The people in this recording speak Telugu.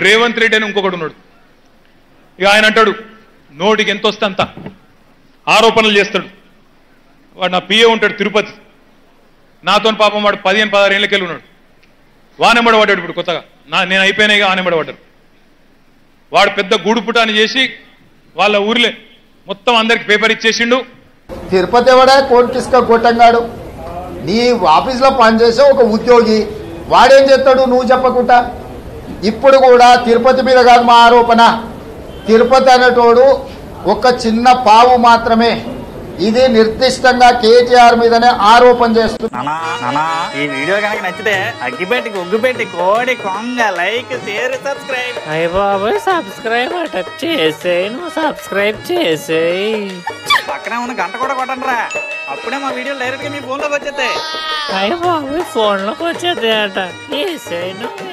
రేవంత్ రెడ్డి అని ఇంకొకడు ఉన్నాడు. ఇక ఆయన అంటాడు నోటికి ఎంత వస్తే అంత ఆరోపణలు చేస్తాడు. వాడు నా పిఏ ఉంటాడు తిరుపతి, నాతో పాపం వాడు 15-16 ఏళ్ళకెళ్ళి ఉన్నాడు. వానెంబడ పడ్డాడు. ఇప్పుడు కొత్తగా నేను అయిపోయినాయిగా వానెంబడ పడ్డాడు. వాడు పెద్ద గూడుపుటాన్ని చేసి వాళ్ళ ఊర్లే మొత్తం అందరికి పేపర్ ఇచ్చేసిండు. తిరుపతి ఎవడా కోటికిసుక కొట్టంగాడు, నీ ఆఫీస్లో పనిచేసే ఒక ఉద్యోగి, వాడేం చేస్తాడు నువ్వు చెప్పకుండా. ఇప్పుడు కూడా తిరుపతి మీద కాదు మా ఆరోపణ, తిరుపతి అనేటోడు ఒక చిన్న పావు మాత్రమే. ఇది నిర్దిష్టంగా కేటీఆర్ మీదనే ఆరోపణ చేస్తున్నా. ఈ వీడియో కనుక నచ్చితే అగ్గిపెట్టి ఒగ్గుపెట్టి కోడి కొంగ లైక్ షేర్ సబ్స్క్రైబ్. అయ్య బాబాయ్ సబ్స్క్రైబ్ అట చేసేయి, నువ్వు సబ్స్క్రైబ్ చేసేయి. పక్కనే ఉన్న గంట కూడా కొట్టండి రా, అప్పుడే మా వీడియో డైరెక్ట్ గా మీ ఫోన్ లోకి వచ్చేస్తాయి. అయ్య బాబాయ్ ఫోన్ లోకి వచ్చేది అట చేసేయి నువ్వు.